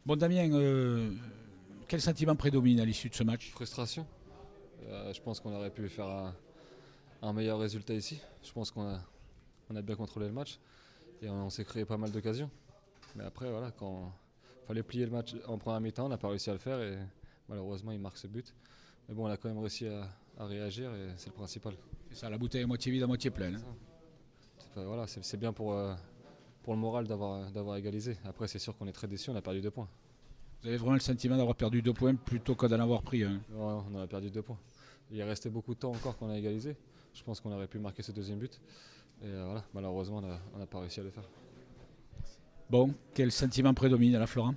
Bon Damien, quel sentiment prédomine à l'issue de ce match? Frustration. Je pense qu'on aurait pu faire un meilleur résultat ici. Je pense qu'on a bien contrôlé le match et on s'est créé pas mal d'occasions. Mais après, voilà, quand il fallait plier le match en première mi-temps, on n'a pas réussi à le faire et malheureusement, il marque ce but. Mais bon, on a quand même réussi à réagir et c'est le principal. C'est ça, la bouteille à moitié vide, à moitié pleine, C'est hein. ça. Voilà, c'est bien pour le moral d'avoir égalisé. Après, c'est sûr qu'on est très déçus, on a perdu 2 points. Vous avez vraiment le sentiment d'avoir perdu 2 points plutôt que d'en avoir pris un. Ouais, on a perdu 2 points. Il restait beaucoup de temps encore qu'on a égalisé. Je pense qu'on aurait pu marquer ce deuxième but. Et voilà, malheureusement, on n'a pas réussi à le faire. Bon, quel sentiment prédomine à la Florent?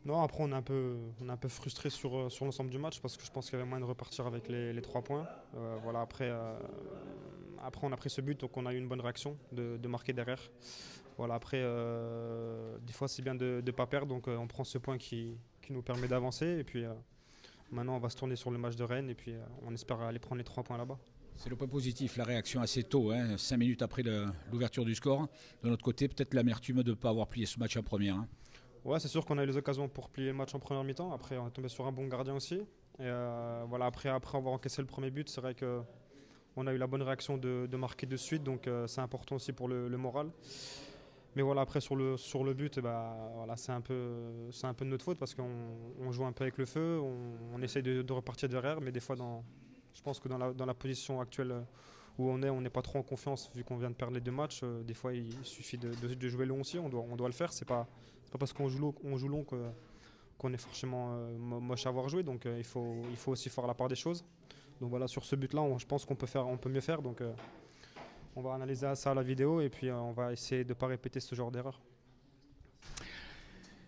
Non, après on est un peu frustré sur l'ensemble du match parce que je pense qu'il y avait moyen de repartir avec les 3 points. Voilà, après on a pris ce but, donc on a eu une bonne réaction de marquer derrière. Voilà, après des fois c'est bien de ne pas perdre, donc on prend ce point qui nous permet d'avancer. Et puis maintenant on va se tourner sur le match de Rennes et puis on espère aller prendre les 3 points là-bas. C'est le point positif, la réaction assez tôt, hein, 5 minutes après l'ouverture du score. De notre côté, peut-être l'amertume de ne pas avoir plié ce match en première, hein. Ouais, c'est sûr qu'on a eu les occasions pour plier le match en première mi-temps. Après, on est tombé sur un bon gardien aussi. Et voilà, après avoir encaissé le premier but, c'est vrai qu'on a eu la bonne réaction de marquer de suite. Donc, c'est important aussi pour le moral. Mais voilà, après, sur le but, voilà, c'est un peu de notre faute parce qu'on joue un peu avec le feu. On essaye de repartir derrière. Mais des fois, je pense que dans la position actuelle où on n'est pas trop en confiance vu qu'on vient de perdre les 2 matchs. Des fois, il suffit de jouer long aussi. On doit le faire. C'est pas parce qu'on joue long qu'on est forcément moche à avoir joué. Donc il faut aussi faire la part des choses. Donc voilà, sur ce but-là, je pense qu'on peut mieux faire. Donc on va analyser ça à la vidéo et puis on va essayer de ne pas répéter ce genre d'erreur.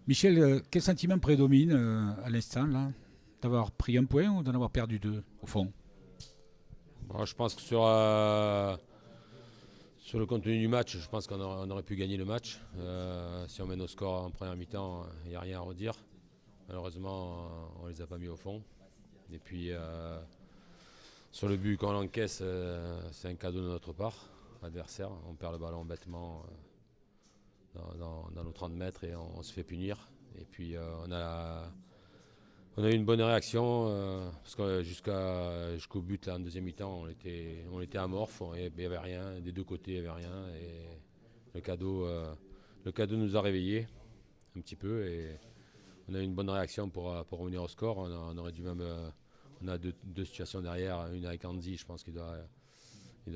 Michel, quel sentiment prédomine à l'instant, là? D'avoir pris un point ou d'en avoir perdu deux, au fond? Bon, je pense que sur le contenu du match, je pense qu'on aurait pu gagner le match. Si on met nos scores en première mi-temps, il n'y a rien à redire. Malheureusement, on ne les a pas mis au fond. Et puis, sur le but qu'on encaisse, c'est un cadeau de notre part, adversaire. On perd le ballon bêtement dans nos 30 mètres et on se fait punir. Et puis, on a eu une bonne réaction parce que jusqu'au but là, en deuxième mi-temps, on était amorphe, il n'y avait rien, des deux côtés il n'y avait rien et le cadeau nous a réveillés un petit peu et on a eu une bonne réaction pour revenir au score. On aurait dû même, on a deux situations derrière, une avec Andy, je pense qu'il doit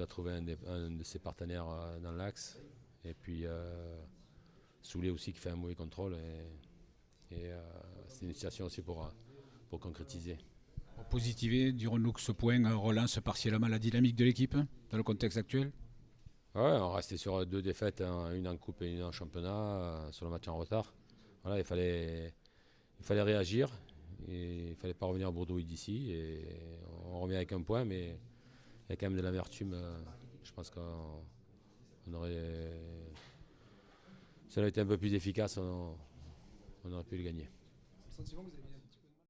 trouver un de ses partenaires dans l'axe et puis Soulet aussi qui fait un mauvais contrôle et c'est une situation aussi pour concrétiser. Pour positiver, dirons-nous que ce point relance partiellement la dynamique de l'équipe dans le contexte actuel? Ouais, on restait sur deux défaites, hein, une en coupe et une en championnat, sur le match en retard. Voilà, il fallait réagir. Et il ne fallait pas revenir à Bordeaux d'ici. Et on revient avec un point, mais il y a quand même de l'amertume. Je pense qu'on aurait. Si on avait été un peu plus efficace, on aurait pu le gagner. Le sentiment que vous avez